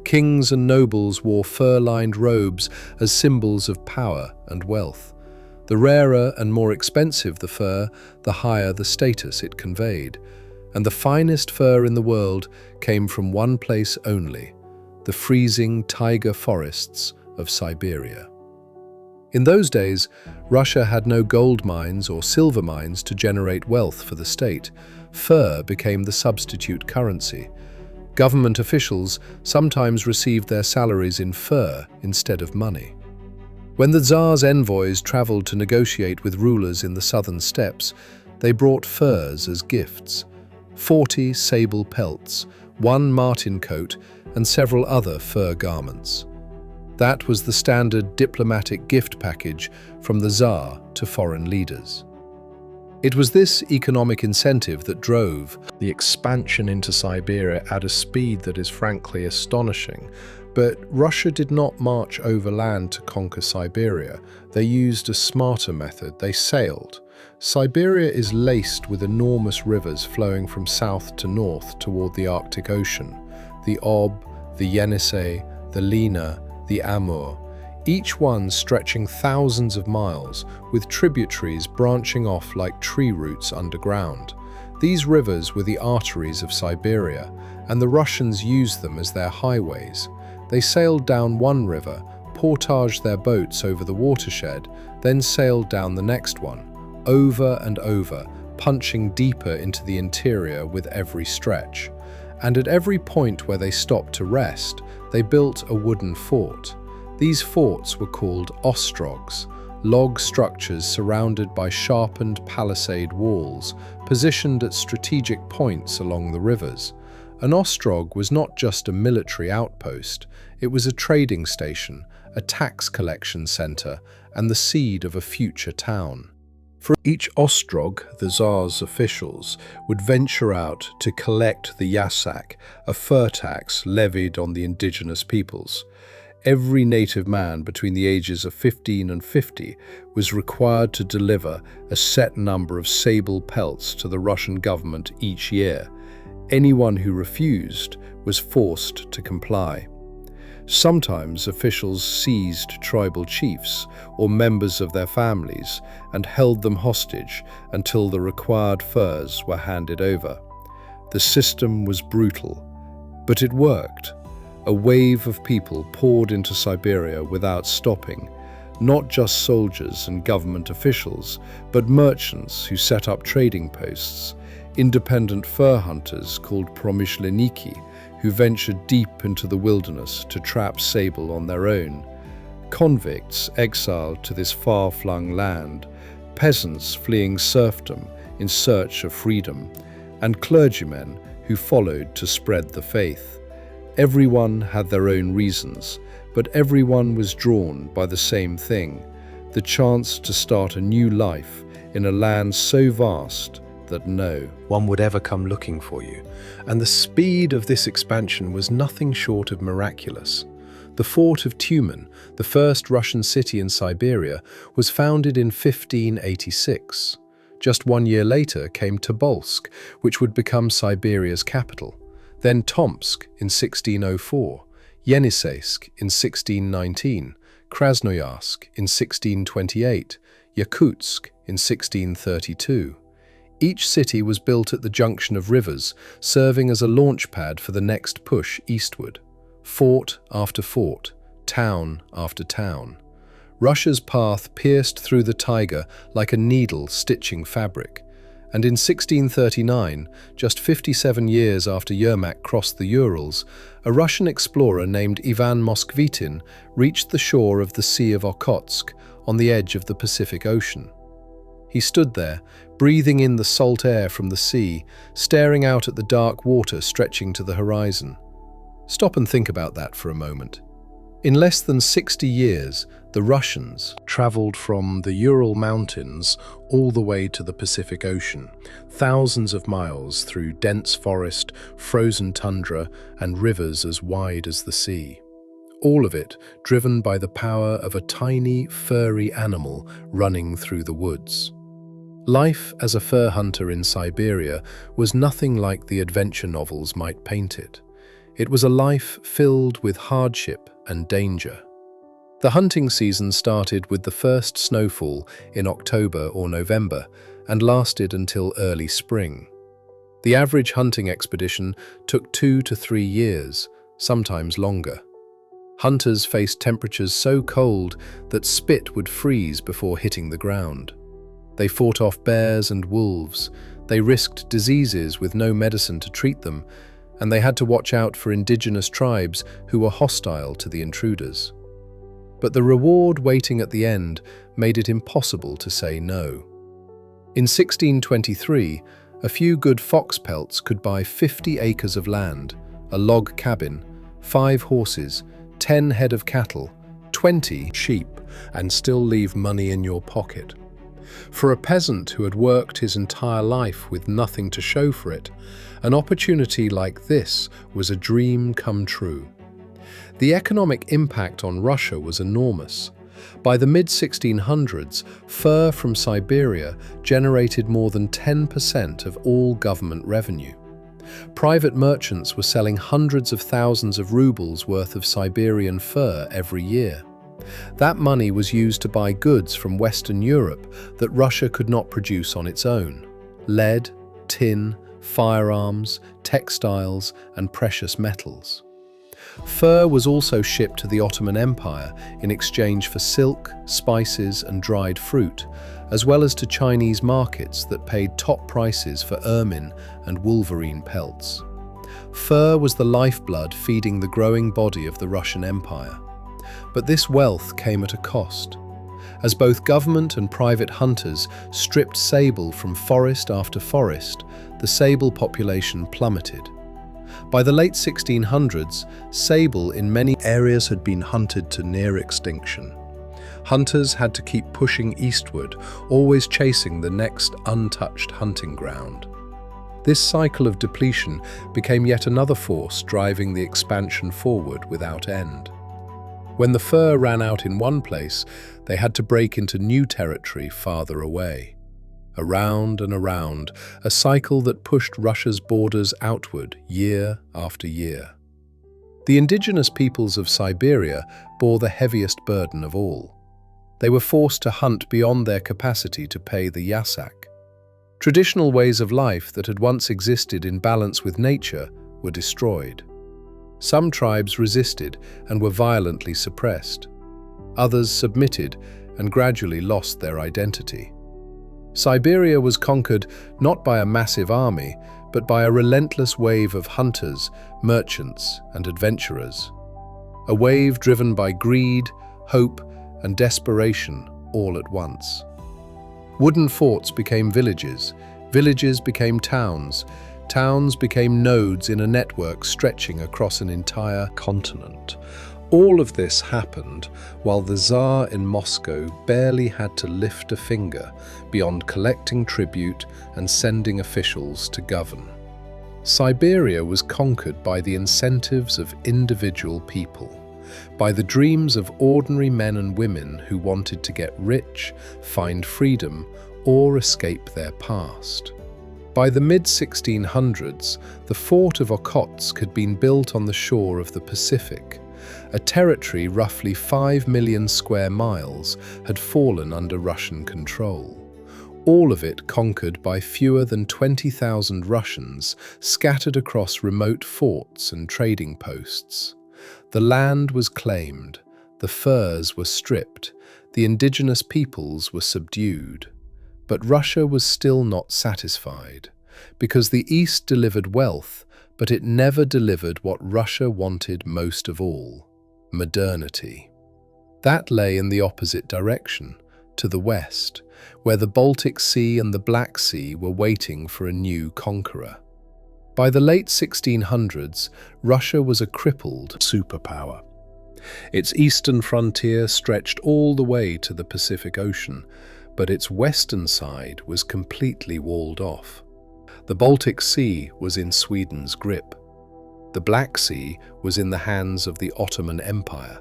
Kings and nobles wore fur-lined robes as symbols of power and wealth. The rarer and more expensive the fur, the higher the status it conveyed. And the finest fur in the world came from one place only, the freezing taiga forests of Siberia. In those days, Russia had no gold mines or silver mines to generate wealth for the state. Fur became the substitute currency. Government officials sometimes received their salaries in fur instead of money. When the Tsar's envoys traveled to negotiate with rulers in the southern steppes, they brought furs as gifts. 40 sable pelts, 1 marten coat, and several other fur garments. That was the standard diplomatic gift package from the Tsar to foreign leaders. It was this economic incentive that drove the expansion into Siberia at a speed that is frankly astonishing. But Russia did not march overland to conquer Siberia. They used a smarter method. They sailed. Siberia is laced with enormous rivers flowing from south to north toward the Arctic Ocean. The Ob, the Yenisei, the Lena, the Amur, each one stretching thousands of miles, with tributaries branching off like tree roots underground. These rivers were the arteries of Siberia, and the Russians used them as their highways. They sailed down one river, portaged their boats over the watershed, then sailed down the next one, over and over, punching deeper into the interior with every stretch. And at every point where they stopped to rest, they built a wooden fort. These forts were called ostrogs, log structures surrounded by sharpened palisade walls, positioned at strategic points along the rivers. An ostrog was not just a military outpost, it was a trading station, a tax collection center, and the seed of a future town. For each ostrog, the Tsar's officials would venture out to collect the yasak, a fur tax levied on the indigenous peoples. Every native man between the ages of 15 and 50 was required to deliver a set number of sable pelts to the Russian government each year. Anyone who refused was forced to comply. Sometimes officials seized tribal chiefs or members of their families and held them hostage until the required furs were handed over. The system was brutal, but it worked. A wave of people poured into Siberia without stopping, not just soldiers and government officials, but merchants who set up trading posts, independent fur hunters called promyshleniki, who ventured deep into the wilderness to trap sable on their own, convicts exiled to this far-flung land, peasants fleeing serfdom in search of freedom, and clergymen who followed to spread the faith. Everyone had their own reasons, but everyone was drawn by the same thing, the chance to start a new life in a land so vast that no one would ever come looking for you. And the speed of this expansion was nothing short of miraculous. The fort of Tyumen, the first Russian city in Siberia, was founded in 1586. Just 1 year later came Tobolsk, which would become Siberia's capital. Then Tomsk in 1604, Yeniseisk in 1619, Krasnoyarsk in 1628, Yakutsk in 1632. Each city was built at the junction of rivers, serving as a launch pad for the next push eastward. Fort after fort, town after town. Russia's path pierced through the taiga like a needle stitching fabric. And in 1639, just 57 years after Yermak crossed the Urals, a Russian explorer named Ivan Moskvitin reached the shore of the Sea of Okhotsk on the edge of the Pacific Ocean. He stood there, breathing in the salt air from the sea, staring out at the dark water stretching to the horizon. Stop and think about that for a moment. In less than 60 years, the Russians traveled from the Ural Mountains all the way to the Pacific Ocean, thousands of miles through dense forest, frozen tundra, and rivers as wide as the sea. All of it driven by the power of a tiny, furry animal running through the woods. Life as a fur hunter in Siberia was nothing like the adventure novels might paint it. It was a life filled with hardship and danger. The hunting season started with the first snowfall in October or November and lasted until early spring. The average hunting expedition took 2 to 3 years, sometimes longer. Hunters faced temperatures so cold that spit would freeze before hitting the ground. They fought off bears and wolves, they risked diseases with no medicine to treat them, and they had to watch out for indigenous tribes who were hostile to the intruders. But the reward waiting at the end made it impossible to say no. In 1623, a few good fox pelts could buy 50 acres of land, a log cabin, 5 horses, 10 head of cattle, 20 sheep, and still leave money in your pocket. For a peasant who had worked his entire life with nothing to show for it, an opportunity like this was a dream come true. The economic impact on Russia was enormous. By the mid-1600s, fur from Siberia generated more than 10% of all government revenue. Private merchants were selling hundreds of thousands of rubles worth of Siberian fur every year. That money was used to buy goods from Western Europe that Russia could not produce on its own: lead, tin, firearms, textiles, and precious metals. Fur was also shipped to the Ottoman Empire in exchange for silk, spices, and dried fruit, as well as to Chinese markets that paid top prices for ermine and wolverine pelts. Fur was the lifeblood feeding the growing body of the Russian Empire. But this wealth came at a cost. As both government and private hunters stripped sable from forest after forest, the sable population plummeted. By the late 1600s, sable in many areas had been hunted to near extinction. Hunters had to keep pushing eastward, always chasing the next untouched hunting ground. This cycle of depletion became yet another force driving the expansion forward without end. When the fur ran out in one place, they had to break into new territory farther away. Around and around, a cycle that pushed Russia's borders outward year after year. The indigenous peoples of Siberia bore the heaviest burden of all. They were forced to hunt beyond their capacity to pay the yasak. Traditional ways of life that had once existed in balance with nature were destroyed. Some tribes resisted and were violently suppressed. Others submitted and gradually lost their identity. Siberia was conquered not by a massive army, but by a relentless wave of hunters, merchants, and adventurers. A wave driven by greed, hope, and desperation all at once. Wooden forts became villages, villages became towns, towns became nodes in a network stretching across an entire continent. All of this happened while the Tsar in Moscow barely had to lift a finger beyond collecting tribute and sending officials to govern. Siberia was conquered by the incentives of individual people, by the dreams of ordinary men and women who wanted to get rich, find freedom, or escape their past. By the mid-1600s, the fort of Okhotsk had been built on the shore of the Pacific. A territory roughly 5 million square miles had fallen under Russian control. All of it conquered by fewer than 20,000 Russians scattered across remote forts and trading posts. The land was claimed, the furs were stripped, the indigenous peoples were subdued. But Russia was still not satisfied, because the East delivered wealth, but it never delivered what Russia wanted most of all: modernity. That lay in the opposite direction, to the west, where the Baltic Sea and the Black Sea were waiting for a new conqueror. By the late 1600s, Russia was a crippled superpower. Its eastern frontier stretched all the way to the Pacific Ocean, but its western side was completely walled off. The Baltic Sea was in Sweden's grip. The Black Sea was in the hands of the Ottoman Empire.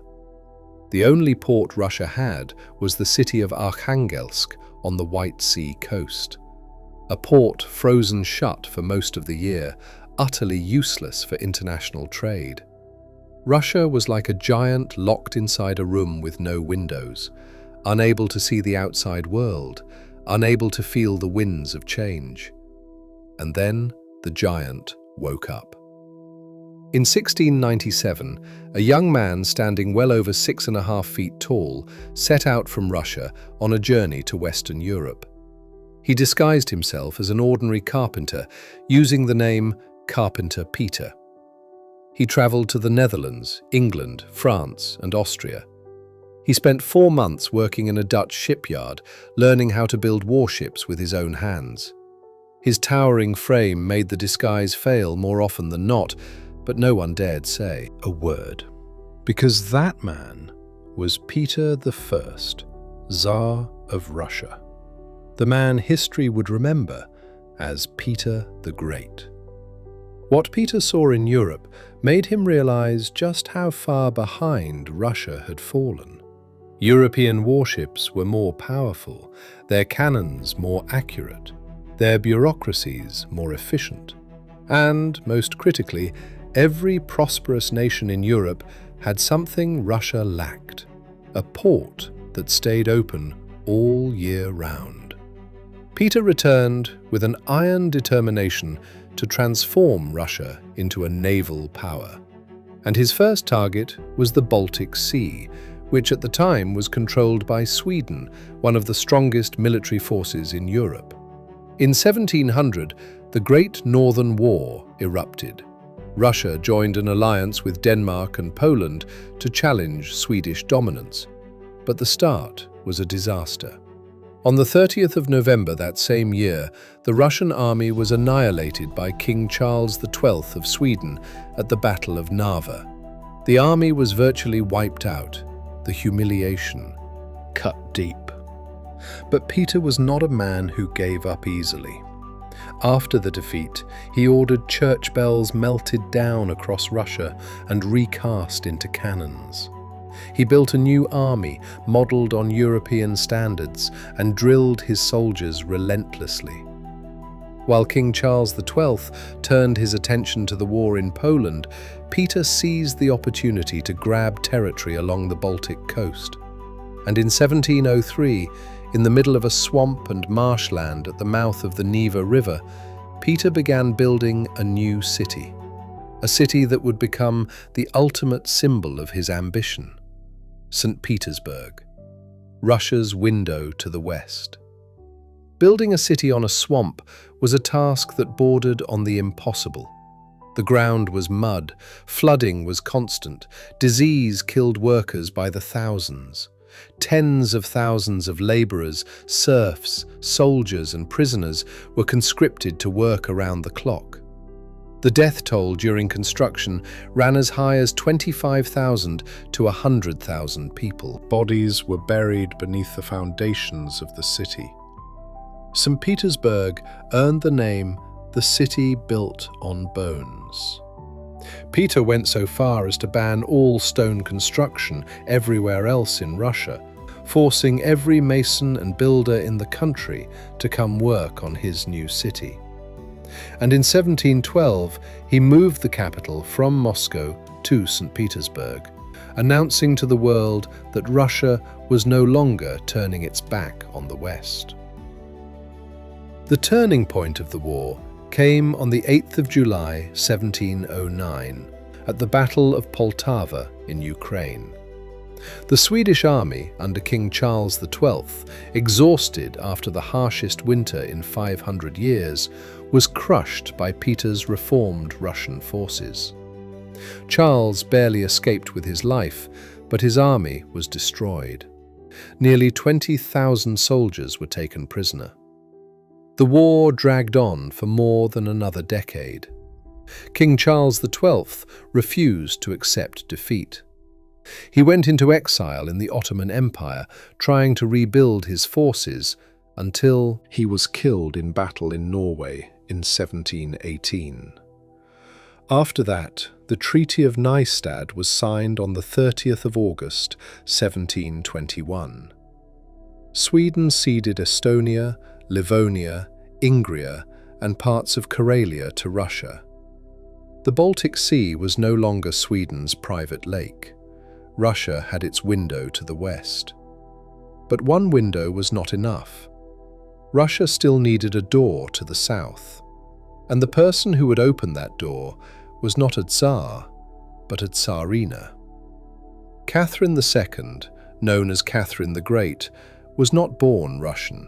The only port Russia had was the city of Arkhangelsk on the White Sea coast. A port frozen shut for most of the year, utterly useless for international trade. Russia was like a giant locked inside a room with no windows, unable to see the outside world, unable to feel the winds of change. And then the giant woke up. In 1697, a young man standing well over 6.5 feet tall set out from Russia on a journey to Western Europe. He disguised himself as an ordinary carpenter, using the name Carpenter Peter. He traveled to the Netherlands, England, France, and Austria. He spent 4 months working in a Dutch shipyard, learning how to build warships with his own hands. His towering frame made the disguise fail more often than not, but no one dared say a word. Because that man was Peter I, Tsar of Russia. the man history would remember as Peter the Great. What Peter saw in Europe made him realize just how far behind Russia had fallen. European warships were more powerful, their cannons more accurate, their bureaucracies more efficient. And, most critically, every prosperous nation in Europe had something Russia lacked: a port that stayed open all year round. Peter returned with an iron determination to transform Russia into a naval power. And his first target was the Baltic Sea, which at the time was controlled by Sweden, one of the strongest military forces in Europe. In 1700, the Great Northern War erupted. Russia joined an alliance with Denmark and Poland to challenge Swedish dominance. But the start was a disaster. On the 30th of November that same year, the Russian army was annihilated by King Charles XII of Sweden at the Battle of Narva. The army was virtually wiped out, the humiliation cut deep. But Peter was not a man who gave up easily. After the defeat, he ordered church bells melted down across Russia and recast into cannons. He built a new army modelled on European standards and drilled his soldiers relentlessly. While King Charles XII turned his attention to the war in Poland, Peter seized the opportunity to grab territory along the Baltic coast. And in 1703, in the middle of a swamp and marshland at the mouth of the Neva River, Peter began building a new city, a city that would become the ultimate symbol of his ambition: St. Petersburg, Russia's window to the west. Building a city on a swamp was a task that bordered on the impossible. The ground was mud, flooding was constant, disease killed workers by the thousands. Tens of thousands of labourers, serfs, soldiers and prisoners were conscripted to work around the clock. The death toll during construction ran as high as 25,000 to 100,000 people. Bodies were buried beneath the foundations of the city. St. Petersburg earned the name the city built on bones. Peter went so far as to ban all stone construction everywhere else in Russia, forcing every mason and builder in the country to come work on his new city. And in 1712, he moved the capital from Moscow to St. Petersburg, announcing to the world that Russia was no longer turning its back on the West. The turning point of the war came on the 8th of July, 1709, at the Battle of Poltava in Ukraine. The Swedish army, under King Charles XII, exhausted after the harshest winter in 500 years, was crushed by Peter's reformed Russian forces. Charles barely escaped with his life, but his army was destroyed. Nearly 20,000 soldiers were taken prisoner. The war dragged on for more than another decade. King Charles XII refused to accept defeat. He went into exile in the Ottoman Empire, trying to rebuild his forces until he was killed in battle in Norway in 1718. After that, the Treaty of Nystad was signed on the 30th of August, 1721. Sweden ceded Estonia, Livonia, Ingria, and parts of Karelia to Russia. The Baltic Sea was no longer Sweden's private lake. Russia had its window to the west. But one window was not enough. Russia still needed a door to the south. And the person who would open that door was not a Tsar, but a Tsarina. Catherine II, known as Catherine the Great, was not born Russian.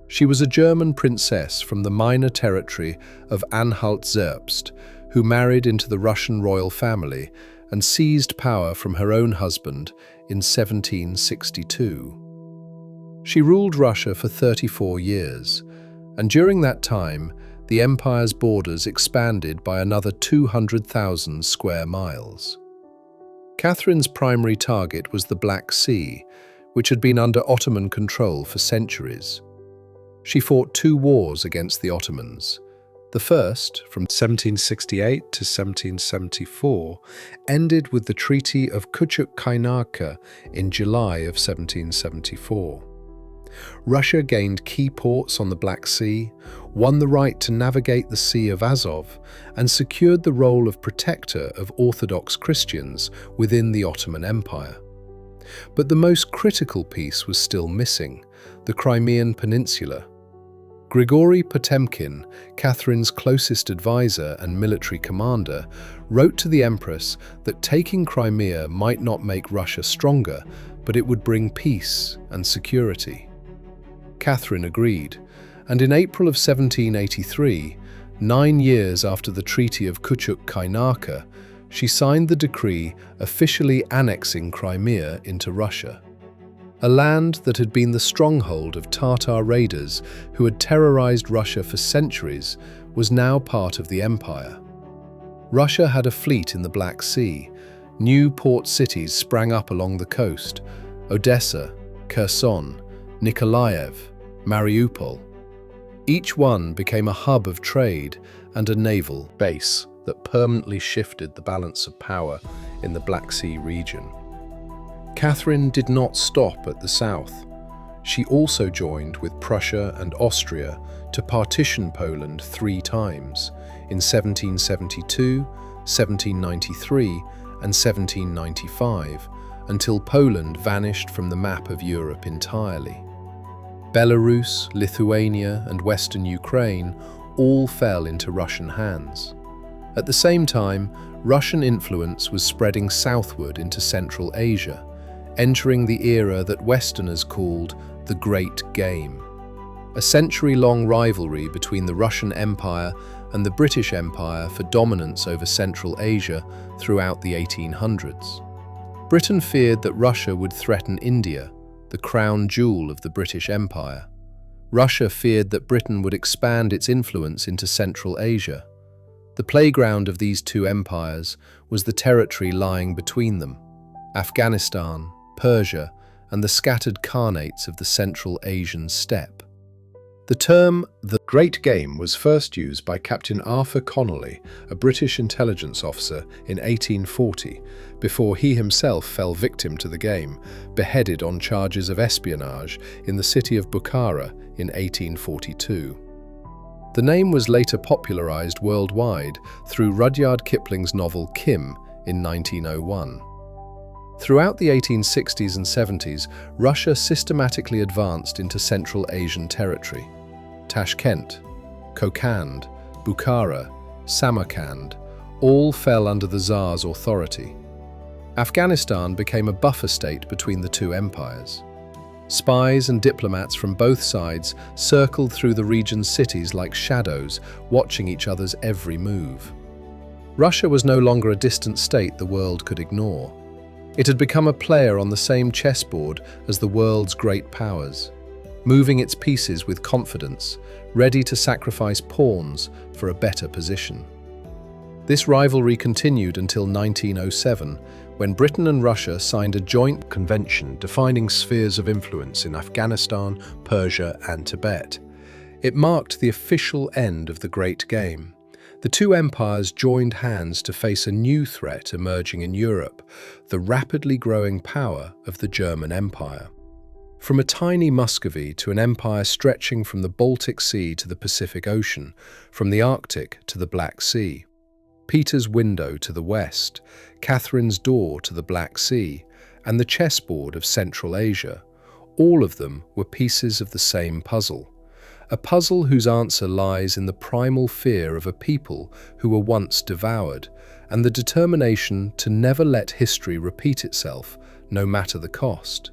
She was a German princess from the minor territory of Anhalt-Zerbst, who married into the Russian royal family and seized power from her own husband in 1762. She ruled Russia for 34 years, and during that time, the empire's borders expanded by another 200,000 square miles. Catherine's primary target was the Black Sea, which had been under Ottoman control for centuries. She fought two wars against the Ottomans. The first, from 1768 to 1774, ended with the Treaty of Küçük-Kaynarca in July of 1774. Russia gained key ports on the Black Sea, won the right to navigate the Sea of Azov, and secured the role of protector of Orthodox Christians within the Ottoman Empire. But the most critical piece was still missing: the Crimean Peninsula. Grigory Potemkin, Catherine's closest advisor and military commander, wrote to the Empress that taking Crimea might not make Russia stronger, but it would bring peace and security. Catherine agreed, and in April of 1783, 9 years after the Treaty of Küçük-Kaynarca, she signed the decree officially annexing Crimea into Russia. A land that had been the stronghold of Tatar raiders who had terrorized Russia for centuries was now part of the empire. Russia had a fleet in the Black Sea. New port cities sprang up along the coast: Odessa, Kherson, Nikolaev, Mariupol. Each one became a hub of trade and a naval base that permanently shifted the balance of power in the Black Sea region. Catherine did not stop at the south. She also joined with Prussia and Austria to partition Poland 3 times, in 1772, 1793, and 1795, until Poland vanished from the map of Europe entirely. Belarus, Lithuania, and western Ukraine all fell into Russian hands. At the same time, Russian influence was spreading southward into Central Asia, entering the era that Westerners called the Great Game. A century-long rivalry between the Russian Empire and the British Empire for dominance over Central Asia throughout the 1800s. Britain feared that Russia would threaten India, the crown jewel of the British Empire. Russia feared that Britain would expand its influence into Central Asia. The playground of these two empires was the territory lying between them: Afghanistan, Persia, and the scattered khanates of the Central Asian steppe. The term "the Great Game" was first used by Captain Arthur Connolly, a British intelligence officer, in 1840, before he himself fell victim to the game, beheaded on charges of espionage in the city of Bukhara in 1842. The name was later popularized worldwide through Rudyard Kipling's novel Kim in 1901. Throughout the 1860s and 70s, Russia systematically advanced into Central Asian territory. Tashkent, Kokand, Bukhara, Samarkand all fell under the Tsar's authority. Afghanistan became a buffer state between the two empires. Spies and diplomats from both sides circled through the region's cities like shadows, watching each other's every move. Russia was no longer a distant state the world could ignore. It had become a player on the same chessboard as the world's great powers, moving its pieces with confidence, ready to sacrifice pawns for a better position. This rivalry continued until 1907, when Britain and Russia signed a joint convention defining spheres of influence in Afghanistan, Persia, and Tibet. It marked the official end of the Great Game. The two empires joined hands to face a new threat emerging in Europe: the rapidly growing power of the German Empire. From a tiny Muscovy to an empire stretching from the Baltic Sea to the Pacific Ocean, from the Arctic to the Black Sea. Peter's window to the west, Catherine's door to the Black Sea, and the chessboard of Central Asia, all of them were pieces of the same puzzle. A puzzle whose answer lies in the primal fear of a people who were once devoured, and the determination to never let history repeat itself, no matter the cost.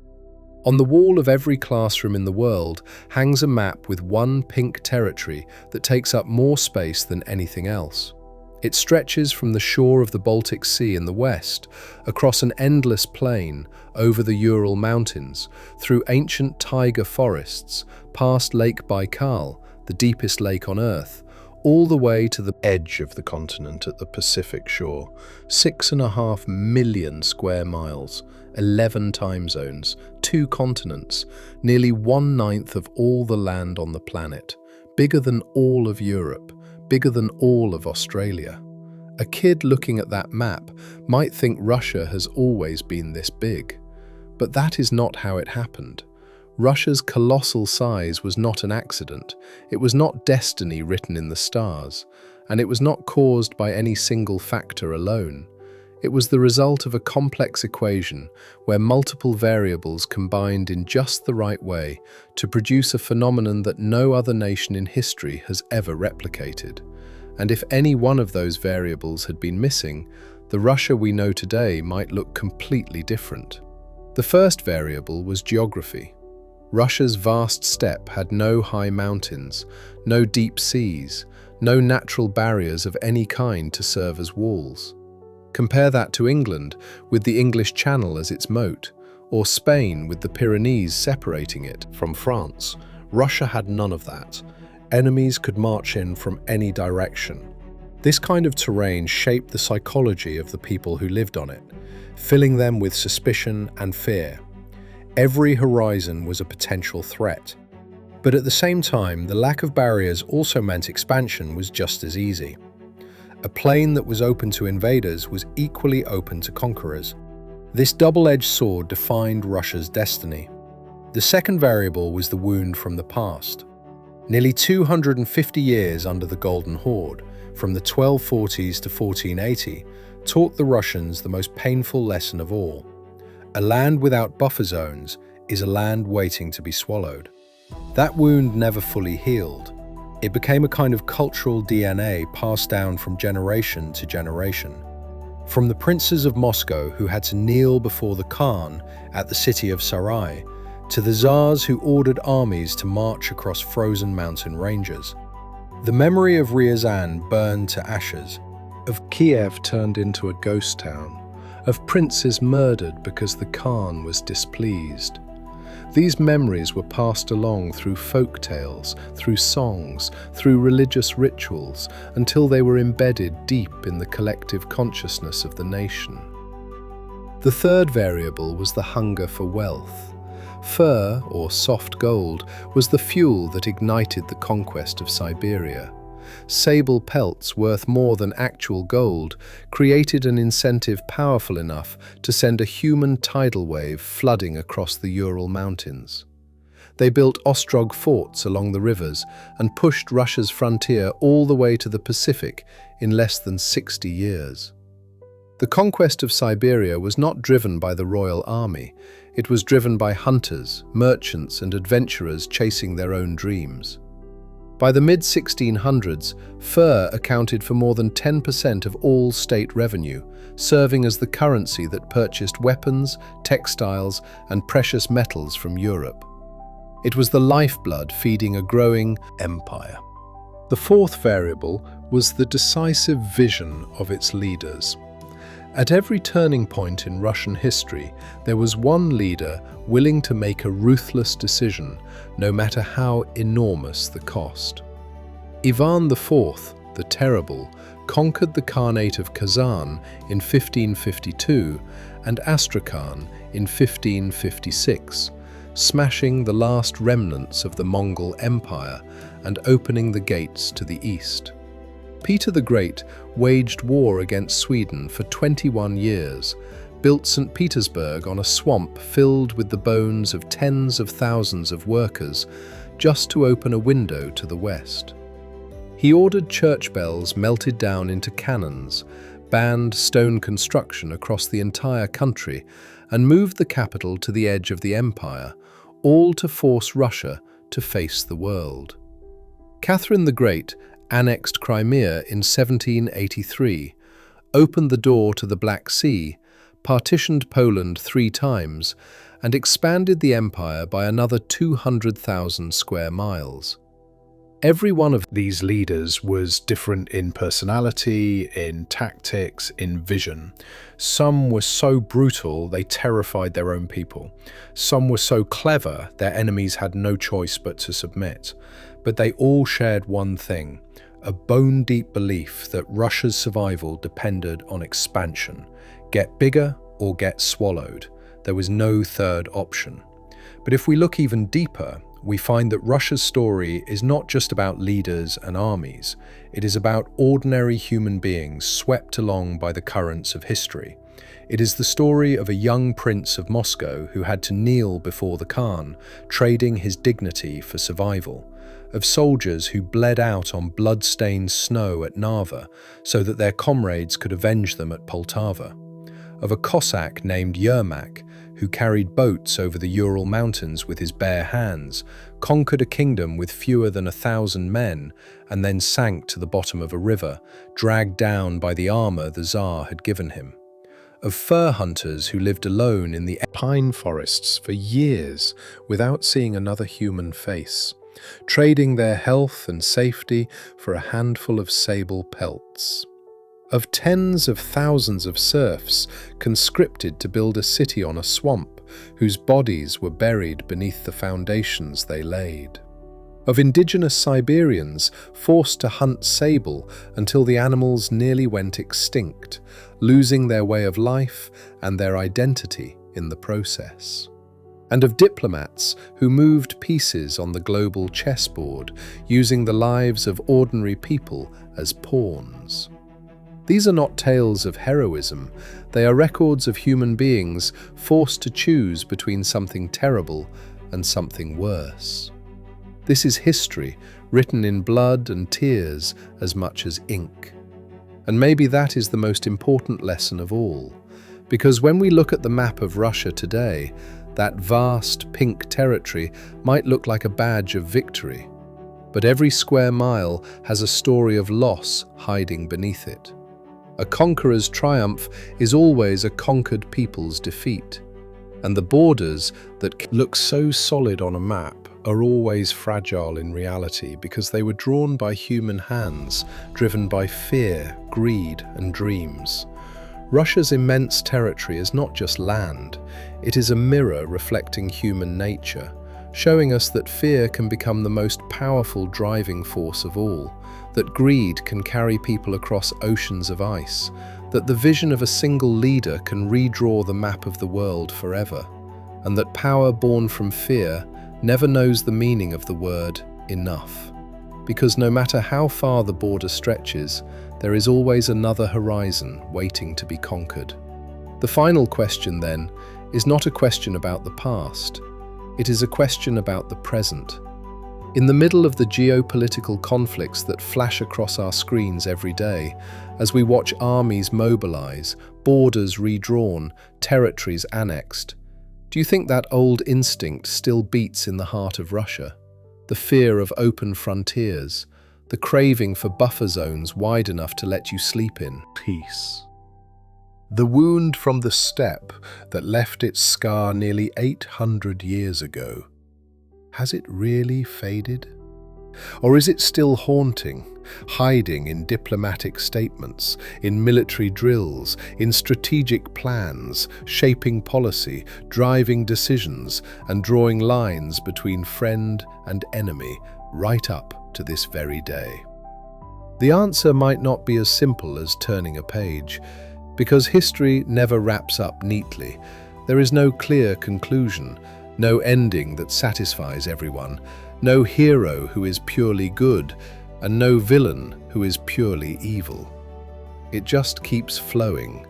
On the wall of every classroom in the world hangs a map with one pink territory that takes up more space than anything else. It stretches from the shore of the Baltic Sea in the west, across an endless plain, over the Ural Mountains, through ancient taiga forests, past Lake Baikal, the deepest lake on Earth, all the way to the edge of the continent at the Pacific shore, 6.5 million square miles, 11 time zones, 2 continents, nearly 1/9 of all the land on the planet, bigger than all of Europe, bigger than all of Australia. A kid looking at that map might think Russia has always been this big. But that is not how it happened. Russia's colossal size was not an accident, it was not destiny written in the stars, and it was not caused by any single factor alone. It was the result of a complex equation where multiple variables combined in just the right way to produce a phenomenon that no other nation in history has ever replicated. And if any one of those variables had been missing, the Russia we know today might look completely different. The first variable was geography. Russia's vast steppe had no high mountains, no deep seas, no natural barriers of any kind to serve as walls. Compare that to England, with the English Channel as its moat, or Spain with the Pyrenees separating it from France. Russia had none of that. Enemies could march in from any direction. This kind of terrain shaped the psychology of the people who lived on it, filling them with suspicion and fear. Every horizon was a potential threat. But at the same time, the lack of barriers also meant expansion was just as easy. A plain that was open to invaders was equally open to conquerors. This double-edged sword defined Russia's destiny. The second variable was the wound from the past. Nearly 250 years under the Golden Horde, from the 1240s to 1480, taught the Russians the most painful lesson of all. A land without buffer zones is a land waiting to be swallowed. That wound never fully healed. It became a kind of cultural DNA passed down from generation to generation. From the princes of Moscow who had to kneel before the Khan at the city of Sarai, to the Tsars who ordered armies to march across frozen mountain ranges. The memory of Ryazan burned to ashes, of Kiev turned into a ghost town, of princes murdered because the Khan was displeased. These memories were passed along through folk tales, through songs, through religious rituals, until they were embedded deep in the collective consciousness of the nation. The third variable was the hunger for wealth. Fur, or soft gold, was the fuel that ignited the conquest of Siberia. Sable pelts worth more than actual gold created an incentive powerful enough to send a human tidal wave flooding across the Ural Mountains. They built ostrog forts along the rivers and pushed Russia's frontier all the way to the Pacific in less than 60 years. The conquest of Siberia was not driven by the royal army. It was driven by hunters, merchants, and adventurers chasing their own dreams. By the mid-1600s, fur accounted for more than 10% of all state revenue, serving as the currency that purchased weapons, textiles, and precious metals from Europe. It was the lifeblood feeding a growing empire. The fourth variable was the decisive vision of its leaders. At every turning point in Russian history, there was one leader willing to make a ruthless decision, no matter how enormous the cost. Ivan IV, the Terrible, conquered the Khanate of Kazan in 1552 and Astrakhan in 1556, smashing the last remnants of the Mongol Empire and opening the gates to the east. Peter the Great waged war against Sweden for 21 years, built St. Petersburg on a swamp filled with the bones of tens of thousands of workers, just to open a window to the west. He ordered church bells melted down into cannons, banned stone construction across the entire country, and moved the capital to the edge of the empire, all to force Russia to face the world. Catherine the Great annexed Crimea in 1783, opened the door to the Black Sea, partitioned Poland 3 times, and expanded the empire by another 200,000 square miles. Every one of these leaders was different in personality, in tactics, in vision. Some were so brutal they terrified their own people. Some were so clever their enemies had no choice but to submit. But they all shared one thing: a bone-deep belief that Russia's survival depended on expansion. Get bigger or get swallowed. There was no third option. But if we look even deeper, we find that Russia's story is not just about leaders and armies. It is about ordinary human beings swept along by the currents of history. It is the story of a young prince of Moscow who had to kneel before the Khan, trading his dignity for survival. Of soldiers who bled out on blood-stained snow at Narva so that their comrades could avenge them at Poltava. Of a Cossack named Yermak who carried boats over the Ural Mountains with his bare hands, conquered a kingdom with fewer than 1,000 men, and then sank to the bottom of a river, dragged down by the armor the Tsar had given him. Of fur hunters who lived alone in the pine forests for years without seeing another human face, trading their health and safety for a handful of sable pelts. Of tens of thousands of serfs conscripted to build a city on a swamp, whose bodies were buried beneath the foundations they laid. Of indigenous Siberians forced to hunt sable until the animals nearly went extinct, losing their way of life and their identity in the process. And of diplomats who moved pieces on the global chessboard, using the lives of ordinary people as pawns. These are not tales of heroism, they are records of human beings forced to choose between something terrible and something worse. This is history, written in blood and tears as much as ink. And maybe that is the most important lesson of all, because when we look at the map of Russia today, that vast pink territory might look like a badge of victory, but every square mile has a story of loss hiding beneath it. A conqueror's triumph is always a conquered people's defeat, and the borders that look so solid on a map are always fragile in reality because they were drawn by human hands, driven by fear, greed, and dreams. Russia's immense territory is not just land, it is a mirror reflecting human nature, showing us that fear can become the most powerful driving force of all, that greed can carry people across oceans of ice, that the vision of a single leader can redraw the map of the world forever, and that power born from fear never knows the meaning of the word enough. Because no matter how far the border stretches, there is always another horizon waiting to be conquered. The final question, then, is not a question about the past. It is a question about the present. In the middle of the geopolitical conflicts that flash across our screens every day, as we watch armies mobilize, borders redrawn, territories annexed, do you think that old instinct still beats in the heart of Russia? The fear of open frontiers, the craving for buffer zones wide enough to let you sleep in peace. The wound from the steppe that left its scar nearly 800 years ago, has it really faded? Or is it still haunting, hiding in diplomatic statements, in military drills, in strategic plans, shaping policy, driving decisions, and drawing lines between friend and enemy right up to this very day? The answer might not be as simple as turning a page, because history never wraps up neatly. There is no clear conclusion, no ending that satisfies everyone, no hero who is purely good, and no villain who is purely evil. It just keeps flowing,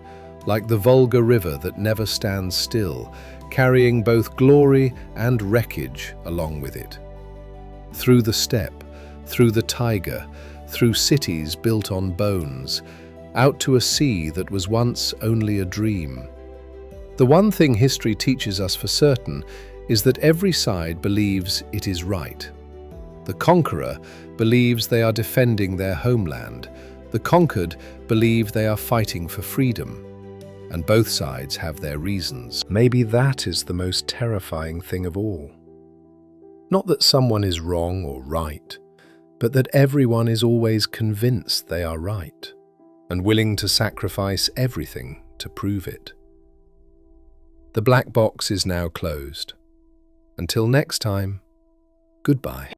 like the Volga River that never stands still, carrying both glory and wreckage along with it. Through the steppe, through the taiga, through cities built on bones, out to a sea that was once only a dream. The one thing history teaches us for certain is that every side believes it is right. The conqueror believes they are defending their homeland. The conquered believe they are fighting for freedom. And both sides have their reasons. Maybe that is the most terrifying thing of all. Not that someone is wrong or right, but that everyone is always convinced they are right, and willing to sacrifice everything to prove it. The black box is now closed. Until next time, goodbye.